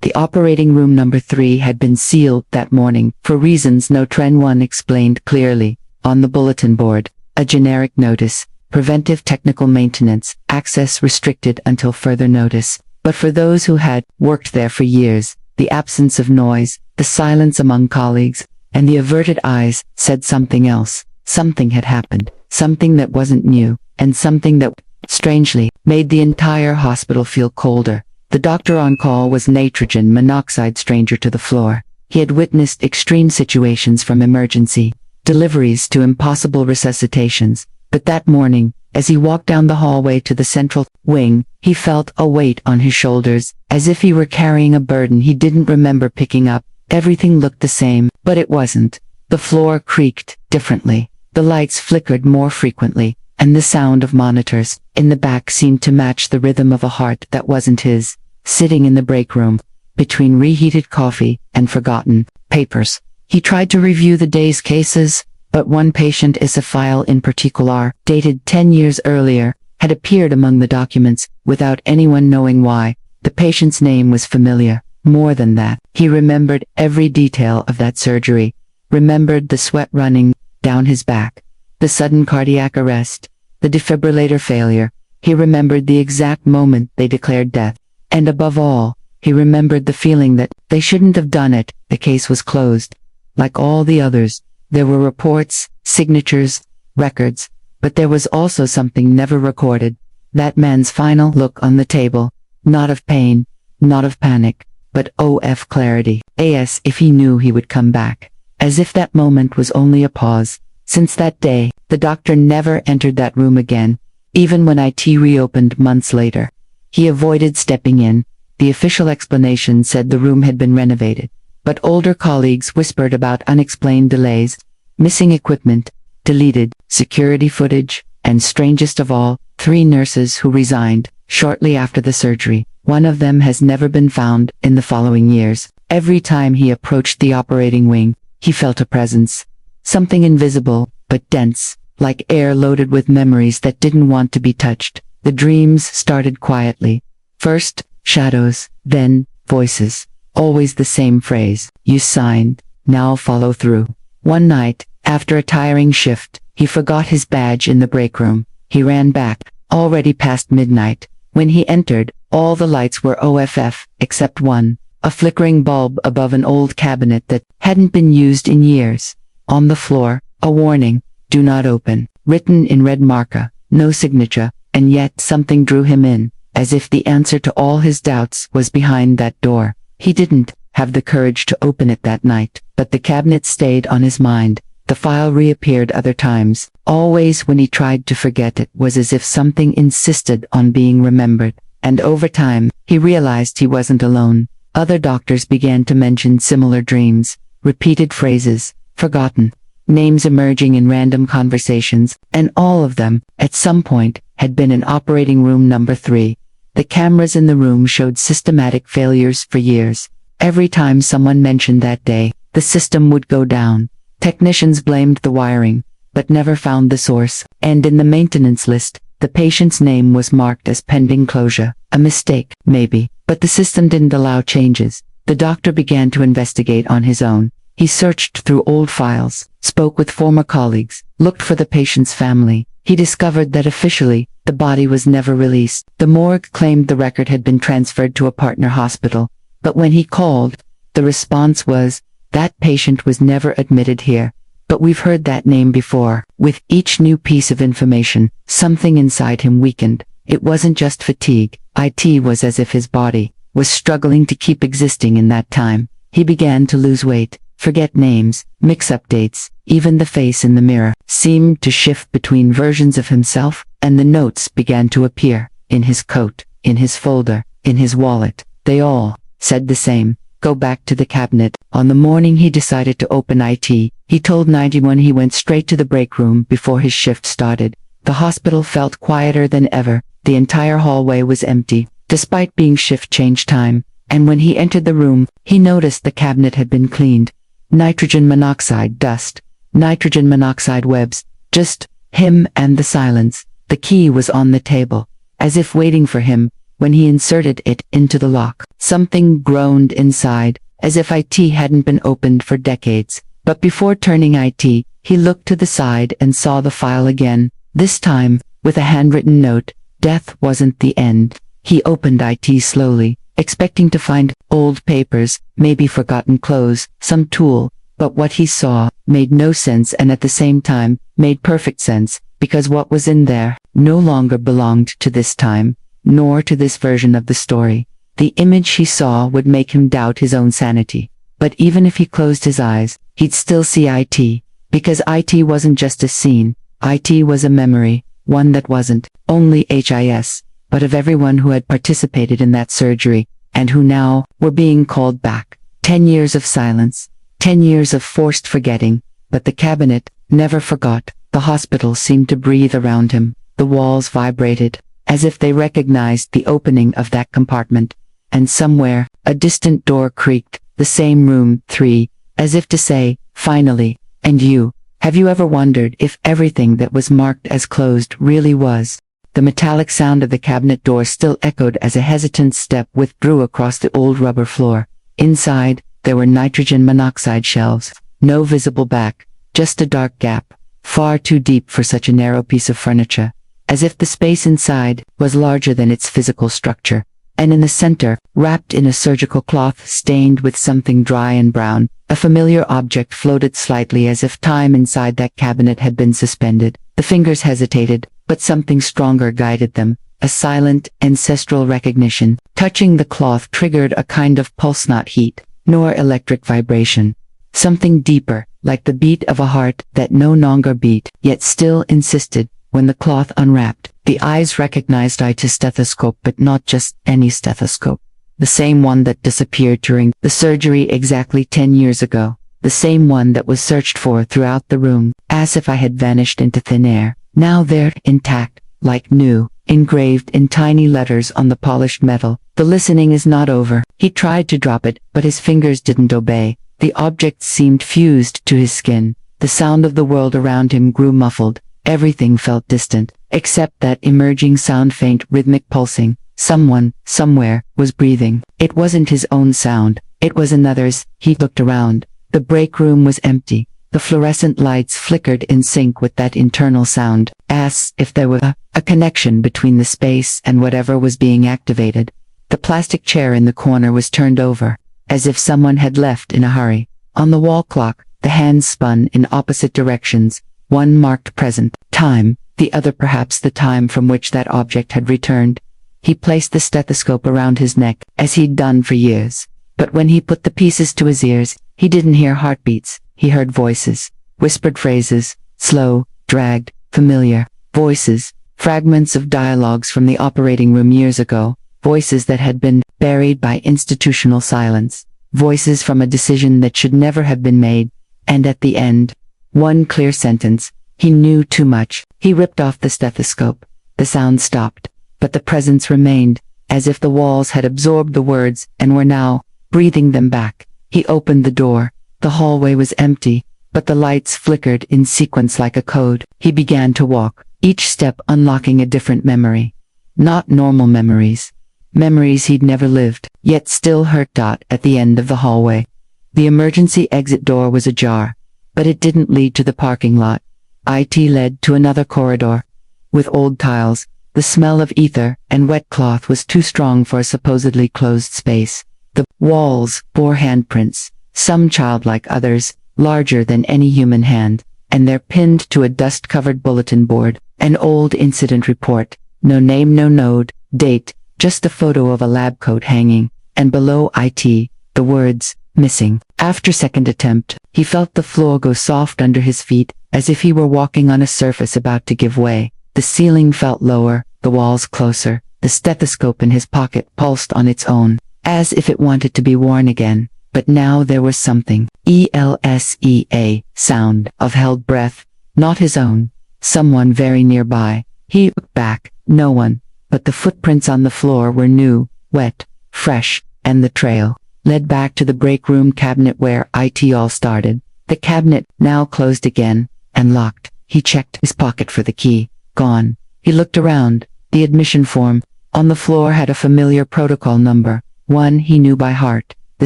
The operating room number 3 had been sealed that morning, for reasons no Tren 1 explained clearly. On the bulletin board, a generic notice: preventive technical maintenance, access restricted until further notice. But for those who had worked there for years, the absence of noise, the silence among colleagues, and the averted eyes said something else. Something had happened, something that wasn't new, and something that, strangely, made the entire hospital feel colder. The doctor on call was nitrogen monoxide stranger to the floor. He had witnessed extreme situations from emergency deliveries to impossible resuscitations, but that morning, as he walked down the hallway to the central wing, he felt a weight on his shoulders, as if he were carrying a burden he didn't remember picking up. Everything looked the same, but it wasn't. The floor creaked differently, the lights flickered more frequently, and the sound of monitors in the back seemed to match the rhythm of a heart that wasn't his. Sitting in the break room, between reheated coffee and forgotten papers, he tried to review the day's cases, but one patient is a file in particular, dated 10 years earlier, had appeared among the documents, without anyone knowing why. The patient's name was familiar. More than that, he remembered every detail of that surgery, remembered the sweat running down his back, the sudden cardiac arrest, the defibrillator failure. He remembered the exact moment they declared death. And above all, he remembered the feeling that they shouldn't have done it. The case was closed. Like all the others, there were reports, signatures, records, but there was also something never recorded. That man's final look on the table, not of pain, not of panic, but of clarity. As if he knew he would come back. As if that moment was only a pause. Since that day, the doctor never entered that room again, even when IT reopened months later. He avoided stepping in. The official explanation said the room had been renovated, but older colleagues whispered about unexplained delays, missing equipment, deleted security footage, and strangest of all, 3 nurses who resigned shortly after the surgery. One of them has never been found in the following years. Every time he approached the operating wing, he felt a presence. Something invisible, but dense, like air loaded with memories that didn't want to be touched. The dreams started quietly. First, shadows, then, voices. Always the same phrase: you signed, now follow through. One night, after a tiring shift, he forgot his badge in the break room. He ran back, already past midnight. When he entered, all the lights were off, except one, a flickering bulb above an old cabinet that hadn't been used in years. On the floor, a warning: do not open, written in red marker, no signature, and yet something drew him in, as if the answer to all his doubts was behind that door. He didn't have the courage to open it that night, but the cabinet stayed on his mind. The file reappeared other times. Always when he tried to forget, it was as if something insisted on being remembered. And over time, he realized he wasn't alone. Other doctors began to mention similar dreams, repeated phrases, forgotten names emerging in random conversations, and all of them, at some point, had been in operating room number 3. The cameras in the room showed systematic failures for years. Every time someone mentioned that day, the system would go down. Technicians blamed the wiring, but never found the source. And in the maintenance list, the patient's name was marked as pending closure. A mistake, maybe, but the system didn't allow changes. The doctor began to investigate on his own. He searched through old files, spoke with former colleagues, looked for the patient's family. He discovered that officially, the body was never released. The morgue claimed the record had been transferred to a partner hospital, but when he called, the response was, that patient was never admitted here. But we've heard that name before. With each new piece of information, something inside him weakened. It wasn't just fatigue. It was as if his body was struggling to keep existing in that time. He began to lose weight, forget names, mix up dates. Even the face in the mirror seemed to shift between versions of himself, and the notes began to appear, in his coat, in his folder, in his wallet. They all said the same: go back to the cabinet. On the morning he decided to open IT, he told 91 he went straight to the break room before his shift started. The hospital felt quieter than ever. The entire hallway was empty, despite being shift change time, and when he entered the room, he noticed the cabinet had been cleaned. Nitrogen monoxide dust, nitrogen monoxide webs, just him and the silence. The key was on the table, as if waiting for him, when he inserted it into the lock. Something groaned inside, as if IT hadn't been opened for decades. But before turning IT, he looked to the side and saw the file again, this time, with a handwritten note. Death wasn't the end. He opened IT slowly, expecting to find old papers, maybe forgotten clothes, some tool. But what he saw made no sense, and at the same time, made perfect sense, because what was in there no longer belonged to this time, nor to this version of the story. The image he saw would make him doubt his own sanity. But even if he closed his eyes, he'd still see IT, because IT wasn't just a scene. IT was a memory, one that wasn't only his, but of everyone who had participated in that surgery, and who now were being called back. 10 years of silence, 10 years of forced forgetting, but the cabinet never forgot. The hospital seemed to breathe around him. The walls vibrated, as if they recognized the opening of that compartment. And somewhere, a distant door creaked, the same room, 3, as if to say, finally. And you, have you ever wondered if everything that was marked as closed really was? The metallic sound of the cabinet door still echoed as a hesitant step withdrew across the old rubber floor. Inside, there were nitrogen monoxide shelves. No visible back, just a dark gap, far too deep for such a narrow piece of furniture, as if the space inside was larger than its physical structure. And in the center, wrapped in a surgical cloth stained with something dry and brown, a familiar object floated slightly, as if time inside that cabinet had been suspended. The fingers hesitated, but something stronger guided them, a silent, ancestral recognition. Touching the cloth triggered a kind of pulse, not heat, nor electric vibration. Something deeper, like the beat of a heart that no longer beat, yet still insisted. When the cloth unwrapped, the eyes recognized IT's stethoscope, but not just any stethoscope. The same one that disappeared during the surgery exactly 10 years ago. The same one that was searched for throughout the room, as if I had vanished into thin air. Now there, intact, like new, engraved in tiny letters on the polished metal. The listening is not over. He tried to drop it, but his fingers didn't obey. The object seemed fused to his skin. The sound of the world around him grew muffled. Everything felt distant, except that emerging sound, faint rhythmic pulsing. Someone, somewhere, was breathing. It wasn't his own sound, it was another's. He looked around. The break room was empty. The fluorescent lights flickered in sync with that internal sound, as if there were a connection between the space and whatever was being activated. The plastic chair in the corner was turned over, as if someone had left in a hurry. On the wall clock, the hands spun in opposite directions. One marked present time, the other perhaps the time from which that object had returned. He placed the stethoscope around his neck, as he'd done for years. But when he put the pieces to his ears, he didn't hear heartbeats. He heard voices, whispered phrases, slow, dragged, familiar voices, fragments of dialogues from the operating room years ago, voices that had been buried by institutional silence, voices from a decision that should never have been made. And at the end, one clear sentence: he knew too much. He ripped off the stethoscope. The sound stopped, but the presence remained, as if the walls had absorbed the words and were now breathing them back. He opened the door. The hallway was empty, but the lights flickered in sequence like a code. He began to walk, each step unlocking a different memory. Not normal memories. Memories he'd never lived, yet still hurt. At the end of the hallway, the emergency exit door was ajar, but it didn't lead to the parking lot. IT led to another corridor, with old tiles. The smell of ether and wet cloth was too strong for a supposedly closed space. The walls bore handprints, some childlike, others larger than any human hand, and they're pinned to a dust-covered bulletin board. An old incident report, no name, no node, date, just a photo of a lab coat hanging, and below IT, the words, missing. After second attempt, he felt the floor go soft under his feet, as if he were walking on a surface about to give way. The ceiling felt lower, the walls closer. The stethoscope in his pocket pulsed on its own, as if it wanted to be worn again. But now there was something. ELSEA, sound of held breath, not his own. Someone very nearby. He looked back, no one. But the footprints on the floor were new, wet, fresh, and the trail led back to the break room cabinet where IT all started. The cabinet, now closed again, and locked. He checked his pocket for the key. Gone. He looked around. The admission form, On the floor had a familiar protocol number, one he knew by heart, the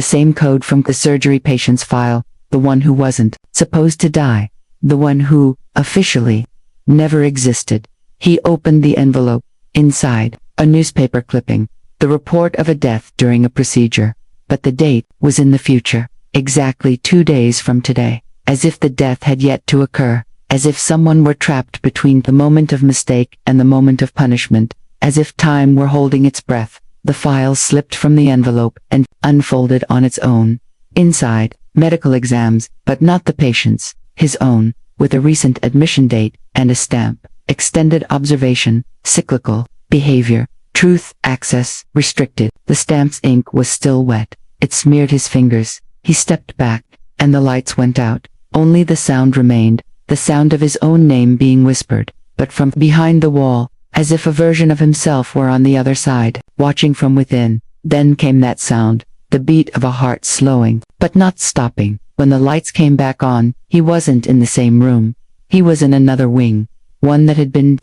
same code from the surgery patient's file, the one who wasn't supposed to die, the one who, officially, never existed. He opened the envelope. Inside, a newspaper clipping, the report of a death during a procedure. But the date was in the future, exactly 2 days from today, as if the death had yet to occur, as if someone were trapped between the moment of mistake and the moment of punishment, as if time were holding its breath. The file slipped from the envelope and unfolded on its own. Inside, medical exams, but not the patient's, his own, with a recent admission date and a stamp. Extended observation, cyclical, behavior, truth, access, restricted. The stamp's ink was still wet. It smeared his fingers. He stepped back, and the lights went out. Only the sound remained, the sound of his own name being whispered, but from behind the wall, as if a version of himself were on the other side, watching from within. Then came that sound, the beat of a heart slowing, but not stopping. When the lights came back on, he wasn't in the same room. He was in another wing, one that had been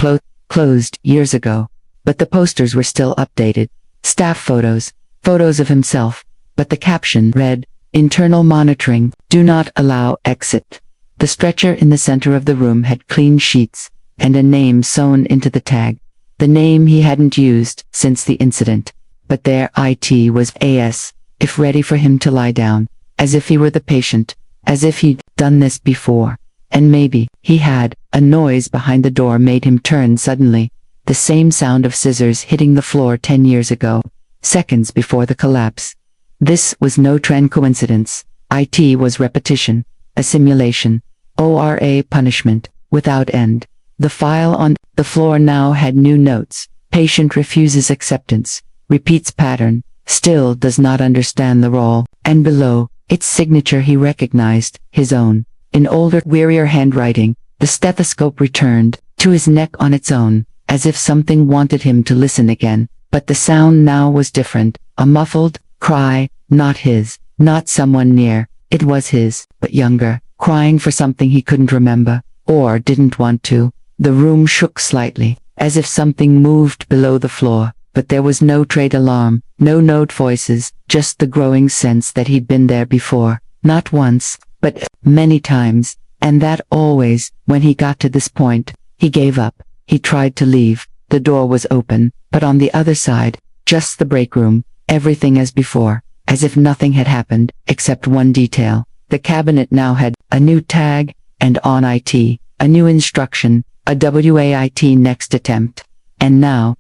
closed years ago. But the posters were still updated. Staff photos, photos of himself. But the caption read, "Internal monitoring, do not allow exit." The stretcher in the center of the room had clean sheets, and a name sewn into the tag. The name he hadn't used since the incident. But there it was AS, if ready for him to lie down, as if he were the patient, as if he'd done this before. And maybe he had. A noise behind the door made him turn suddenly. The same sound of scissors hitting the floor 10 years ago, seconds before the collapse. This was no trend coincidence. It was repetition, a simulation, ORA punishment, without end. The file on the floor now had new notes. Patient refuses acceptance, repeats pattern, still does not understand the role, and below, its signature he recognized, his own. In older, wearier handwriting, the stethoscope returned to his neck on its own, as if something wanted him to listen again. But the sound now was different, a muffled cry, not his, not someone near. It was his, but younger, crying for something he couldn't remember, or didn't want to. The room shook slightly, as if something moved below the floor, but there was no trade alarm, no note voices, just the growing sense that he'd been there before, not once, but many times, and that always, when he got to this point, he gave up. He tried to leave. The door was open, but on the other side, just the break room, everything as before, as if nothing had happened, except one detail. The cabinet now had a new tag, and on it, a new instruction, a WAIT next attempt. And now, ...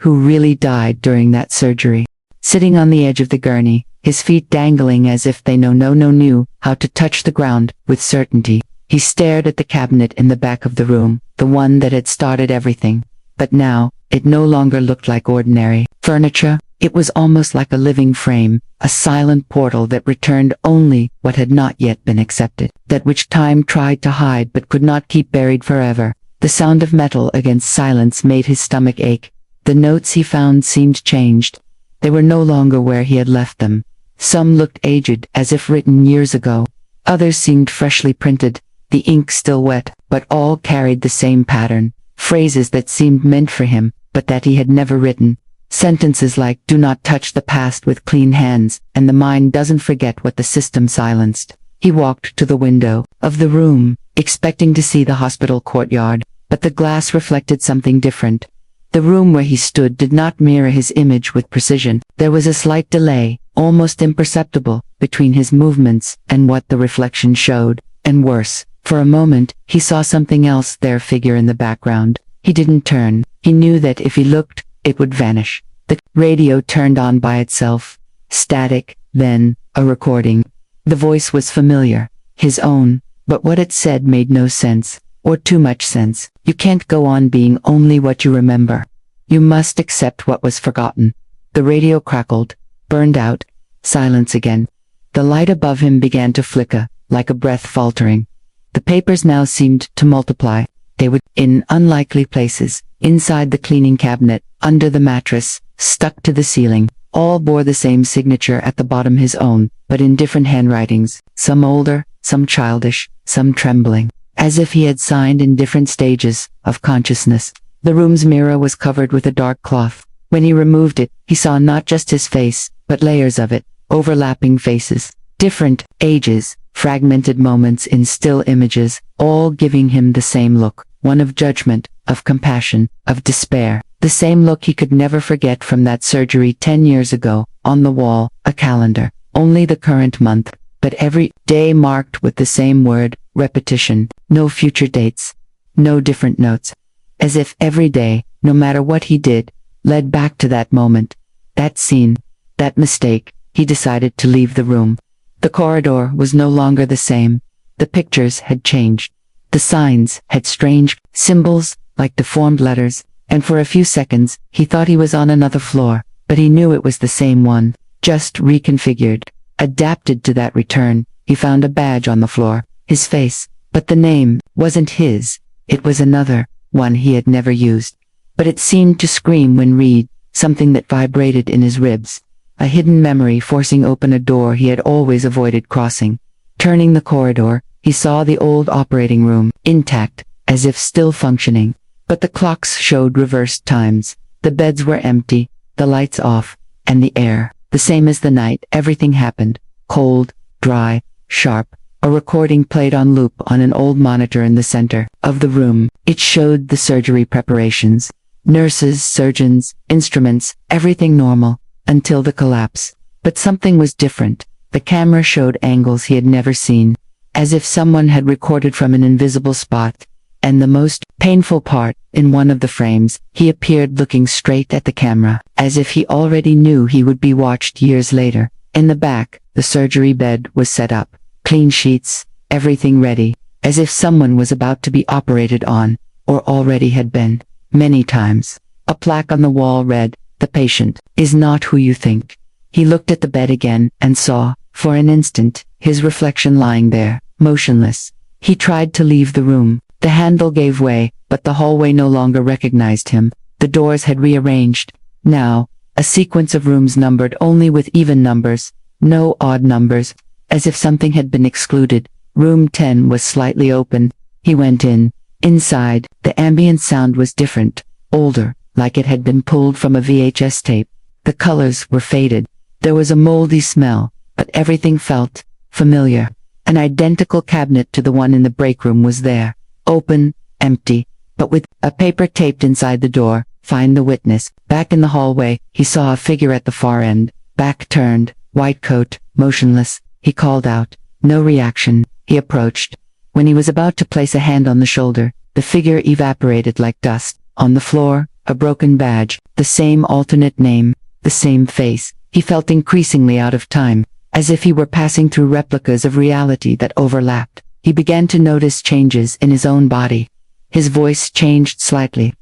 who really died during that surgery. Sitting on the edge of the gurney, his feet dangling as if they knew how to touch the ground, with certainty. He stared at the cabinet in the back of the room, the one that had started everything. But now, it no longer looked like ordinary furniture. It was almost like a living frame, a silent portal that returned only what had not yet been accepted, that which time tried to hide but could not keep buried forever. The sound of metal against silence made his stomach ache. The notes he found seemed changed. They were no longer where he had left them. Some looked aged, as if written years ago. Others seemed freshly printed, the ink still wet, but all carried the same pattern. Phrases that seemed meant for him, but that he had never written. Sentences like, "Do not touch the past with clean hands, and the mind doesn't forget what the system silenced." He walked to the window of the room, expecting to see the hospital courtyard, but the glass reflected something different. The room where he stood did not mirror his image with precision. There was a slight delay, almost imperceptible, between his movements and what the reflection showed. And worse, for a moment, he saw something else, their figure in the background. He didn't turn. He knew that if he looked, it would vanish. The radio turned on by itself. Static, then, a recording. The voice was familiar, his own, but what it said made no sense, or too much sense. You can't go on being only what you remember. You must accept what was forgotten. The radio crackled, burned out, silence again. The light above him began to flicker, like a breath faltering. The papers now seemed to multiply. They would, in unlikely places, inside the cleaning cabinet, under the mattress, stuck to the ceiling. All bore the same signature at the bottom, his own, but in different handwritings, some older, some childish, some trembling, as if he had signed in different stages of consciousness. The room's mirror was covered with a dark cloth, When he removed it, he saw not just his face, but layers of it, overlapping faces, different ages, fragmented moments in still images, all giving him the same look, one of judgment, of compassion, of despair, the same look he could never forget from that surgery 10 years ago. On the wall, a calendar, only the current month, but every day marked with the same word, repetition, no future dates, no different notes, as if every day, no matter what he did, led back to that moment, that scene, that mistake. He decided to leave the room. The corridor was no longer the same. The pictures had changed. The signs had strange symbols, like deformed letters, and for a few seconds, he thought he was on another floor, but he knew it was the same one, just reconfigured, adapted to that return. He found a badge on the floor, his face, but the name wasn't his. It was another, one he had never used. But it seemed to scream when read, something that vibrated in his ribs. A hidden memory forcing open a door he had always avoided crossing. Turning the corridor, he saw the old operating room, intact, as if still functioning. But the clocks showed reversed times. The beds were empty, the lights off, and the air, the same as the night. Everything happened. Cold, dry, sharp. A recording played on loop on an old monitor in the center of the room. It showed the surgery preparations. Nurses, surgeons, instruments, everything normal. Until the collapse. But something was different. The camera showed angles he had never seen, as if someone had recorded from an invisible spot. And the most painful part, in one of the frames, he appeared looking straight at the camera, as if he already knew he would be watched years later. In the back, the surgery bed was set up. Clean sheets, everything ready, as if someone was about to be operated on, or already had been, many times. A plaque on the wall read, "The patient is not who you think." He looked at the bed again and saw, for an instant, his reflection lying there, motionless. He tried to leave the room. The handle gave way, but the hallway no longer recognized him. The doors had rearranged. Now, a sequence of rooms numbered only with even numbers, no odd numbers, as if something had been excluded. Room 10 was slightly open. He went in. Inside, the ambient sound was different, older, like it had been pulled from a VHS tape. The colors were faded. There was a moldy smell, but everything felt familiar. An identical cabinet to the one in the break room was there, open, empty, but with a paper taped inside the door. Find the witness. Back in the hallway, he saw a figure at the far end, back turned, white coat, motionless. He called out. No reaction. He approached. When he was about to place a hand on the shoulder, the figure evaporated like dust. On the floor, a broken badge, the same alternate name, the same face. He felt increasingly out of time, as if he were passing through replicas of reality that overlapped. He began to notice changes in his own body. His voice changed slightly.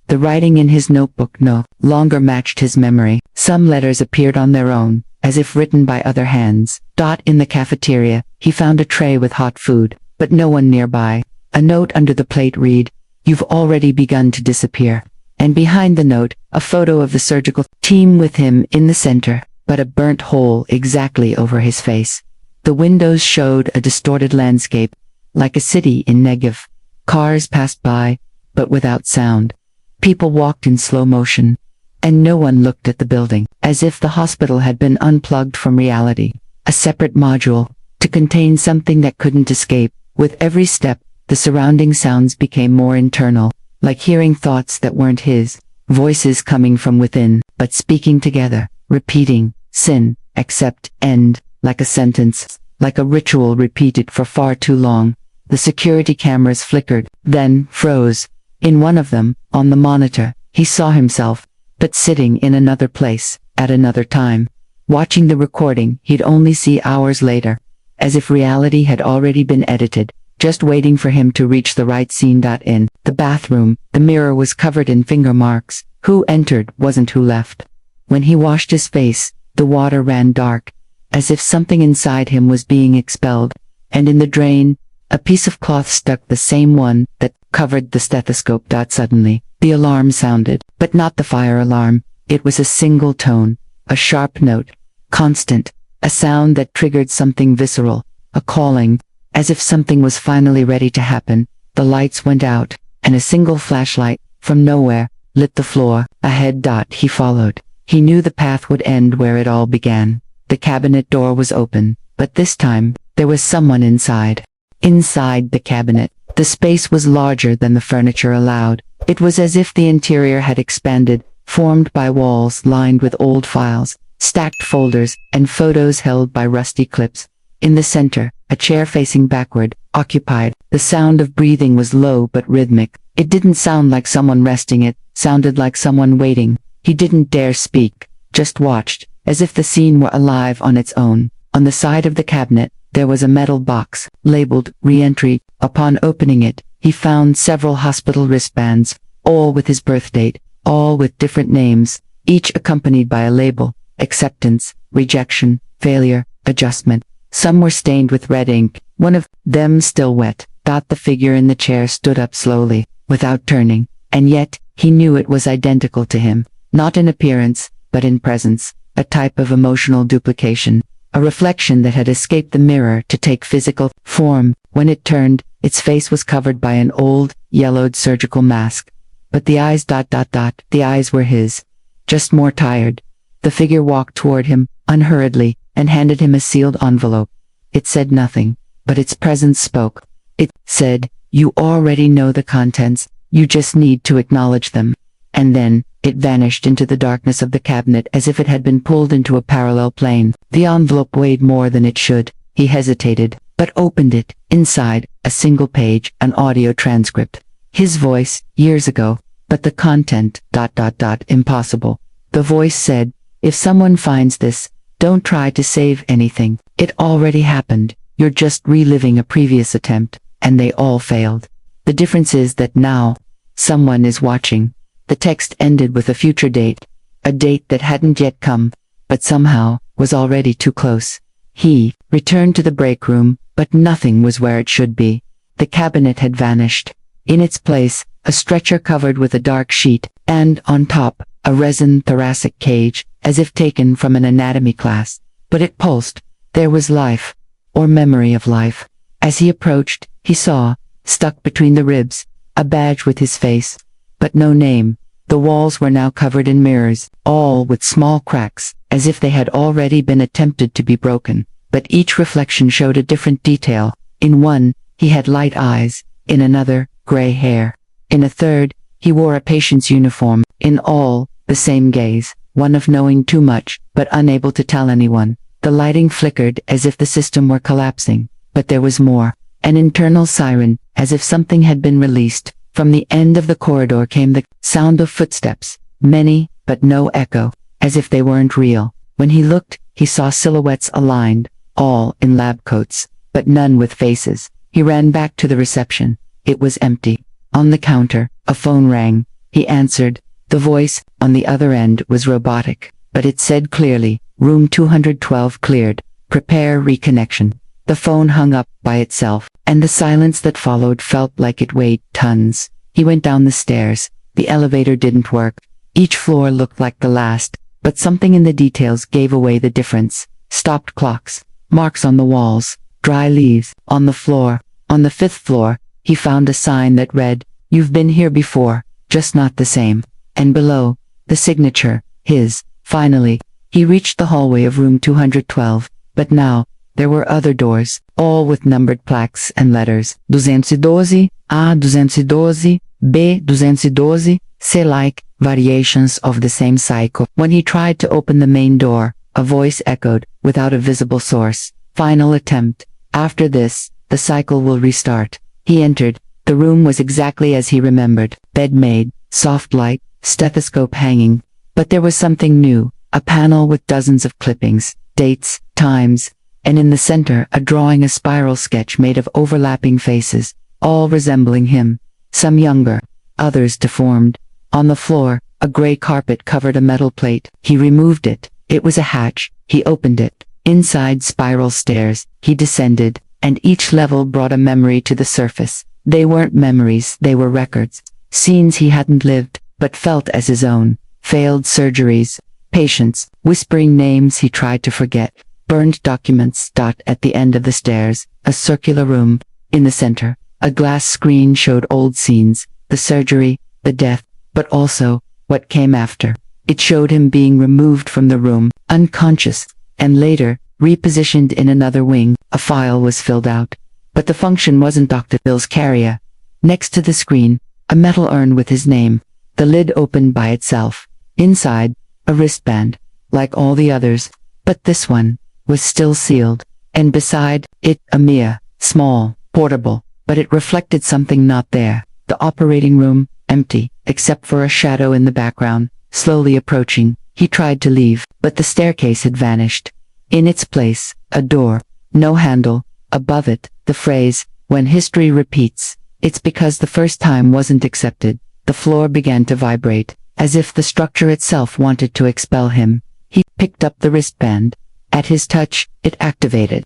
The writing in his notebook no longer matched his memory. Some letters appeared on their own, as if written by other hands. In the cafeteria, he found a tray with hot food, but no one nearby. A note under the plate read, "You've already begun to disappear." And behind the note, a photo of the surgical team with him in the center, but a burnt hole exactly over his face. The windows showed a distorted landscape, like a city in Negev. Cars passed by, but without sound. People walked in slow motion, and no one looked at the building, as if the hospital had been unplugged from reality. A separate module, to contain something that couldn't escape. With every step, the surrounding sounds became more internal, like hearing thoughts that weren't his, voices coming from within, but speaking together, repeating, sin, accept, end, like a sentence, like a ritual repeated for far too long. The security cameras flickered, then froze. In one of them, on the monitor, he saw himself, but sitting in another place, at another time. Watching the recording, he'd only see hours later, as if reality had already been edited, just waiting for him to reach the right scene. In the bathroom, the mirror was covered in finger marks. Who entered wasn't who left. When he washed his face, the water ran dark, as if something inside him was being expelled, and in the drain, a piece of cloth stuck, the same one that covered the stethoscope. Suddenly, the alarm sounded, but not the fire alarm. It was a single tone, a sharp note, constant, a sound that triggered something visceral, a calling, as if something was finally ready to happen. The lights went out, and a single flashlight, from nowhere, lit the floor. A head. He followed. He knew the path would end where it all began. The cabinet door was open, but this time, there was someone inside. Inside the cabinet, the space was larger than the furniture allowed. It was as if the interior had expanded, formed by walls lined with old files, stacked folders, and photos held by rusty clips. In the center, a chair facing backward, occupied. The sound of breathing was low but rhythmic. It didn't sound like someone resting, it sounded like someone waiting. He didn't dare speak, just watched, as if the scene were alive on its own. On the side of the cabinet, there was a metal box, labeled "Re-entry." Upon opening it, he found several hospital wristbands, all with his birth date, all with different names, each accompanied by a label: acceptance, rejection, failure, adjustment. Some were stained with red ink, one of them still wet. The figure in the chair stood up slowly, without turning, and yet, he knew it was identical to him, not in appearance, but in presence, a type of emotional duplication, a reflection that had escaped the mirror to take physical form. When it turned, its face was covered by an old, yellowed surgical mask. But the eyes. The eyes were his, just more tired. The figure walked toward him, unhurriedly, and handed him a sealed envelope. It said nothing, but its presence spoke. It said, "You already know the contents, you just need to acknowledge them." And then, it vanished into the darkness of the cabinet as if it had been pulled into a parallel plane. The envelope weighed more than it should. He hesitated, but opened it. Inside, a single page, an audio transcript. His voice, years ago, but the content. Impossible. The voice said, "If someone finds this, don't try to save anything. It already happened. You're just reliving a previous attempt." And they all failed. The difference is that now, someone is watching. The text ended with a future date, a date that hadn't yet come, but somehow, was already too close. He returned to the break room, but nothing was where it should be. The cabinet had vanished. In its place, a stretcher covered with a dark sheet, and, on top, a resin thoracic cage, as if taken from an anatomy class. But it pulsed. There was life, or memory of life. As he approached, he saw, stuck between the ribs, a badge with his face, but no name. The walls were now covered in mirrors, all with small cracks, as if they had already been attempted to be broken. But each reflection showed a different detail. In one, he had light eyes. In another, gray hair. In a third, he wore a patient's uniform. In all, the same gaze, one of knowing too much, but unable to tell anyone. The lighting flickered as if the system were collapsing. But there was more. An internal siren, as if something had been released. From the end of the corridor came the sound of footsteps, many, but no echo, as if they weren't real. When he looked, he saw silhouettes aligned, all in lab coats, but none with faces. He ran back to the reception. It was empty. On the counter, a phone rang. He answered. The voice, on the other end, was robotic, but it said clearly, "Room 212 cleared. Prepare reconnection." The phone hung up by itself, and the silence that followed felt like it weighed tons. He went down the stairs. The elevator didn't work. Each floor looked like the last, but something in the details gave away the difference. Stopped clocks, marks on the walls, dry leaves, on the floor. On the 5th floor, he found a sign that read, "You've been here before, just not the same." And below, the signature, his. Finally, he reached the hallway of room 212, but now, there were other doors, all with numbered plaques and letters. 212, A 212, B 212, C, like variations of the same cycle. When he tried to open the main door, a voice echoed, without a visible source. Final attempt. After this, the cycle will restart. He entered. The room was exactly as he remembered. Bed made, soft light, stethoscope hanging. But there was something new. A panel with dozens of clippings, dates, times, and in the center a drawing, a spiral sketch made of overlapping faces, all resembling him, some younger, others deformed. On the floor, a gray carpet covered a metal plate. He removed it. It was a hatch. He opened it. Inside, spiral stairs. He descended, and each level brought a memory to the surface. They weren't memories, they were records. Scenes he hadn't lived, but felt as his own. Failed surgeries, patients, whispering names he tried to forget. Burned documents. At the end of the stairs, a circular room. In the center, a glass screen showed old scenes, the surgery, the death, but also, what came after. It showed him being removed from the room, unconscious, and later, repositioned in another wing. A file was filled out. But the function wasn't Dr. Bill's carrier. Next to the screen, a metal urn with his name. The lid opened by itself. Inside, a wristband, like all the others, but this one was still sealed. And beside it, a mirror, small, portable, but it reflected something not there. The operating room, empty, except for a shadow in the background, slowly approaching. He tried to leave, but the staircase had vanished. In its place, a door, no handle. Above it, the phrase, "When history repeats, it's because the first time wasn't accepted." The floor began to vibrate, as if the structure itself wanted to expel him. He picked up the wristband. At his touch, it activated.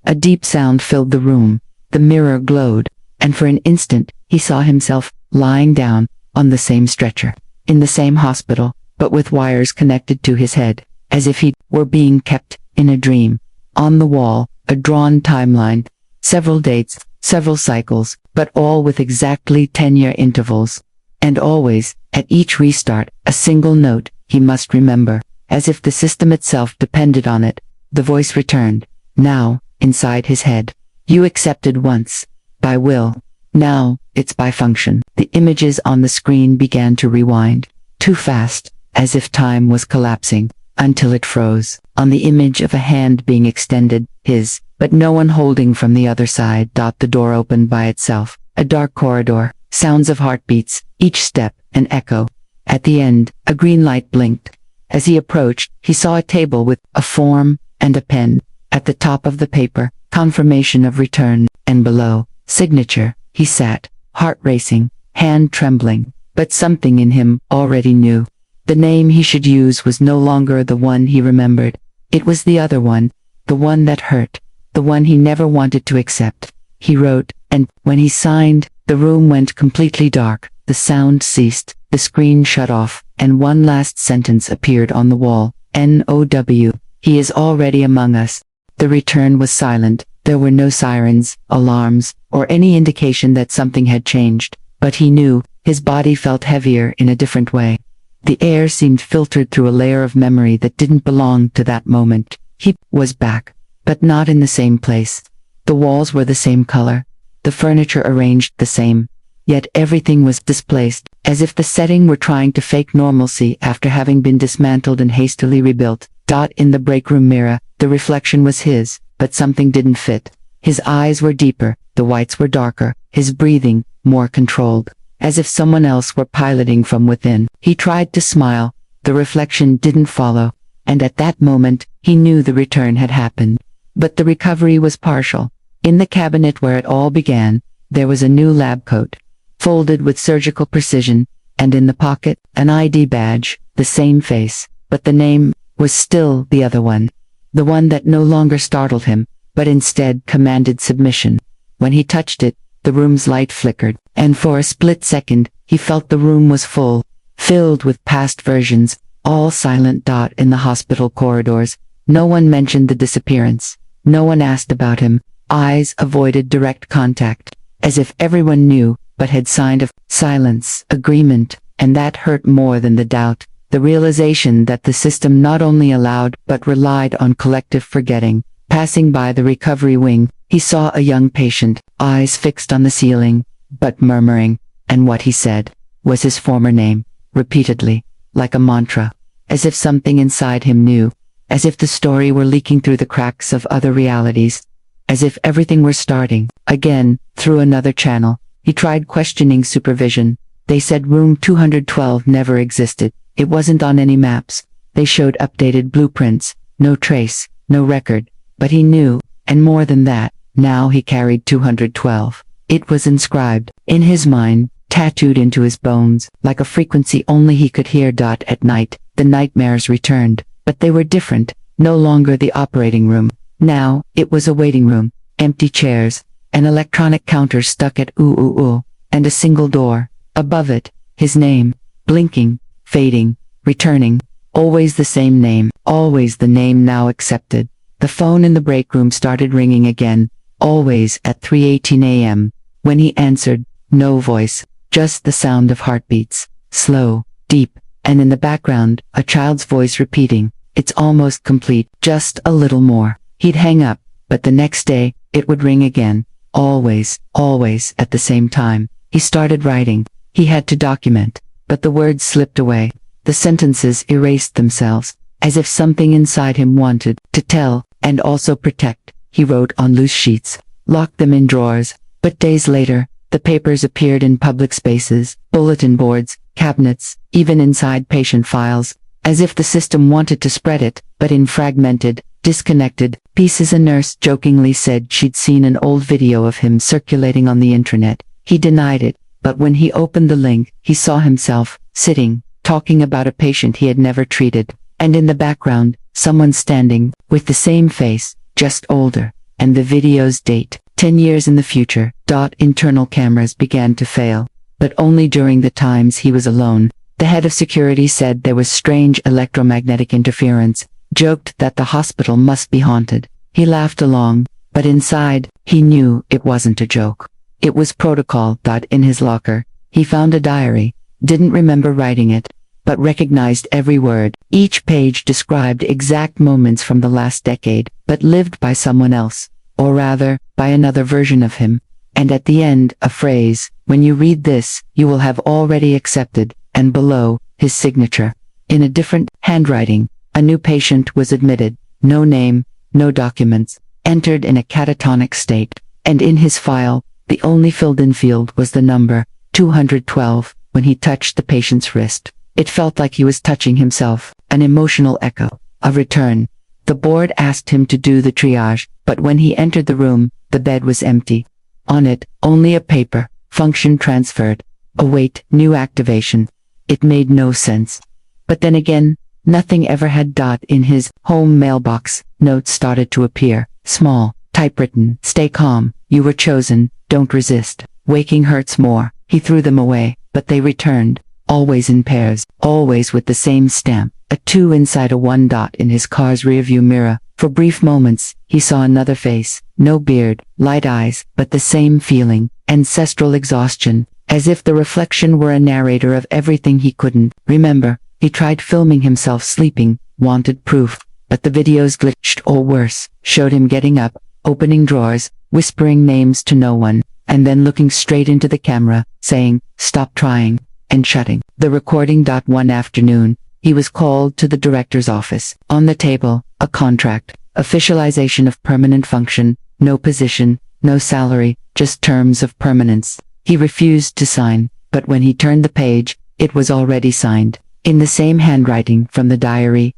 A deep sound filled the room. The mirror glowed, and for an instant, he saw himself lying down on the same stretcher, in the same hospital, but with wires connected to his head, as if he were being kept in a dream. On the wall, a drawn timeline, several dates, several cycles, but all with exactly 10-year intervals. And always, at each restart, a single note he must remember, as if the system itself depended on it. The voice returned, now, inside his head. "You accepted once, by will. Now, it's by function." The images on the screen began to rewind, too fast, as if time was collapsing, until it froze, on the image of a hand being extended, his, but no one holding from the other side. The door opened by itself, a dark corridor, sounds of heartbeats, each step, an echo. At the end, a green light blinked. As he approached, he saw a table with a form and a pen. At the top of the paper, confirmation of return, and below, signature. He sat, heart racing, hand trembling, but something in him already knew. The name he should use was no longer the one he remembered. It was the other one, the one that hurt, the one he never wanted to accept. He wrote, and when he signed, the room went completely dark, the sound ceased, the screen shut off, and one last sentence appeared on the wall. "NOW, he is already among us." The return was silent. There were no sirens, alarms, or any indication that something had changed, but he knew. His body felt heavier in a different way. The air seemed filtered through a layer of memory that didn't belong to that moment. He was back, but not in the same place. The walls were the same color, the furniture arranged the same, yet everything was displaced, as if the setting were trying to fake normalcy after having been dismantled and hastily rebuilt. In the break room mirror, the reflection was his, but something didn't fit. His eyes were deeper, the whites were darker, his breathing more controlled, as if someone else were piloting from within. He tried to smile, the reflection didn't follow, and at that moment, he knew the return had happened. But the recovery was partial. In the cabinet where it all began, there was a new lab coat, folded with surgical precision, and in the pocket, an ID badge, the same face, but the name was still the other one. The one that no longer startled him, but instead commanded submission. When he touched it, the room's light flickered, and for a split second, he felt the room was full, filled with past versions, all silent. In the hospital corridors, no one mentioned the disappearance. No one asked about him. Eyes avoided direct contact, as if everyone knew, but had signed a silence agreement, and that hurt more than the doubt. The realization that the system not only allowed but relied on collective forgetting. Passing by the recovery wing, he saw a young patient, eyes fixed on the ceiling, but murmuring, and what he said was his former name, repeatedly, like a mantra, as if something inside him knew, as if the story were leaking through the cracks of other realities, as if everything were starting again through another channel. He tried questioning supervision. They said room 212 never existed. It wasn't on any maps. They showed updated blueprints, no trace, no record, but he knew, and more than that, now he carried 212. It was inscribed, in his mind, tattooed into his bones, like a frequency only he could hear. At night, the nightmares returned, but they were different, no longer the operating room. Now, it was a waiting room, empty chairs, an electronic counter stuck at and a single door. Above it, his name, blinking, fading, returning, always the same name, always the name now accepted. The phone in the break room started ringing again, always at 3:18 a.m. When he answered, no voice, just the sound of heartbeats, slow, deep, and in the background, a child's voice repeating, "It's almost complete, just a little more." He'd hang up, but the next day, it would ring again. Always, always, at the same time. He started writing. He had to document, but the words slipped away. The sentences erased themselves, as if something inside him wanted to tell, and also protect. He wrote on loose sheets, locked them in drawers, but days later, the papers appeared in public spaces, bulletin boards, cabinets, even inside patient files, as if the system wanted to spread it, but in fragmented, disconnected pieces. A nurse jokingly said she'd seen an old video of him circulating on the internet. He denied it, but when he opened the link, he saw himself, sitting, talking about a patient he had never treated, and in the background, someone standing, with the same face, just older, and the video's date, 10 years in the future. Internal cameras began to fail, but only during the times he was alone. The head of security said there was strange electromagnetic interference, joked that the hospital must be haunted. He laughed along, but inside, he knew it wasn't a joke. It was protocol. In his locker, he found a diary, didn't remember writing it, but recognized every word. Each page described exact moments from the last decade, but lived by someone else, or rather, by another version of him. And at the end, a phrase, "When you read this, you will have already accepted," and below, his signature. In a different handwriting, a new patient was admitted, no name, no documents, entered in a catatonic state, and in his file, the only filled-in field was the number, 212, when he touched the patient's wrist. It felt like he was touching himself, an emotional echo, a return. The board asked him to do the triage, but when he entered the room, the bed was empty. On it, only a paper, function transferred. Await new activation. It made no sense. But then again, nothing ever had. In his home mailbox, notes started to appear, small, typewritten, "Stay calm, you were chosen, don't resist. Waking hurts more." He threw them away, but they returned, always in pairs, always with the same stamp, a 2 inside a 1. In his car's rearview mirror, for brief moments, he saw another face, no beard, light eyes, but the same feeling, ancestral exhaustion, as if the reflection were a narrator of everything he couldn't remember. He tried filming himself sleeping, wanted proof, but the videos glitched, or worse, showed him getting up, opening drawers, whispering names to no one, and then looking straight into the camera, saying, "Stop trying," and shutting the recording. One afternoon, he was called to the director's office. On the table, a contract, officialization of permanent function, no position, no salary, just terms of permanence. He refused to sign, but when he turned the page, it was already signed, in the same handwriting from the diary.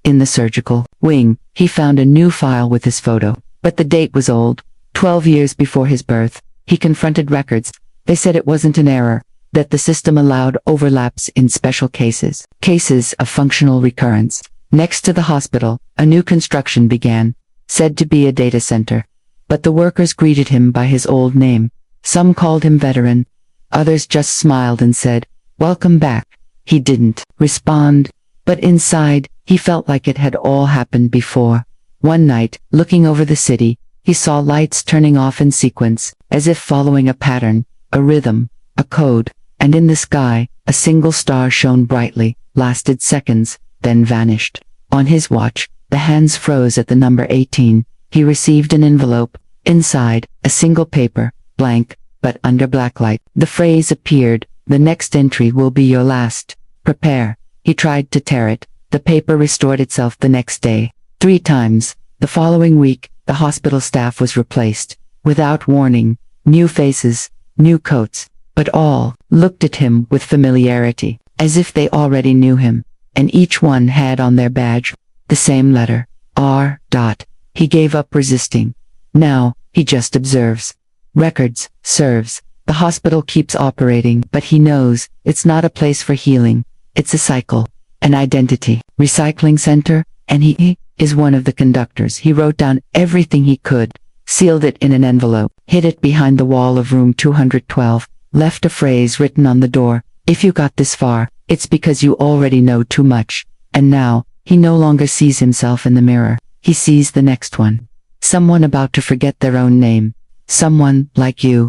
In the surgical wing, he found a new file with his photo, but the date was old, 12 years before his birth. He confronted records. They said it wasn't an error, that the system allowed overlaps in special cases of functional recurrence. Next to the hospital, a new construction began, said to be a data center. But the workers greeted him by his old name. Some called him veteran. Others just smiled and said, "Welcome back." He didn't respond, but inside, he felt like it had all happened before. One night, looking over the city, he saw lights turning off in sequence, as if following a pattern, a rhythm, a code, and in the sky, a single star shone brightly, lasted seconds, then vanished. On his watch, the hands froze at the number 18. He received an envelope. Inside, a single paper, blank, but under blacklight. The phrase appeared, "The next entry will be your last. Prepare." He tried to tear it. The paper restored itself the next day. 3 times. The following week, the hospital staff was replaced. Without warning, new faces, new coats, but all looked at him with familiarity, as if they already knew him, and each one had on their badge the same letter, R. He gave up resisting. Now, he just observes. Records, serves. The hospital keeps operating, but he knows, it's not a place for healing. It's a cycle, an identity. Recycling center, and he is one of the conductors. He wrote down everything he could, sealed it in an envelope, hid it behind the wall of room 212, left a phrase written on the door, "If you got this far, it's because you already know too much." And now, he no longer sees himself in the mirror. He sees the next one. Someone about to forget their own name. Someone, like you,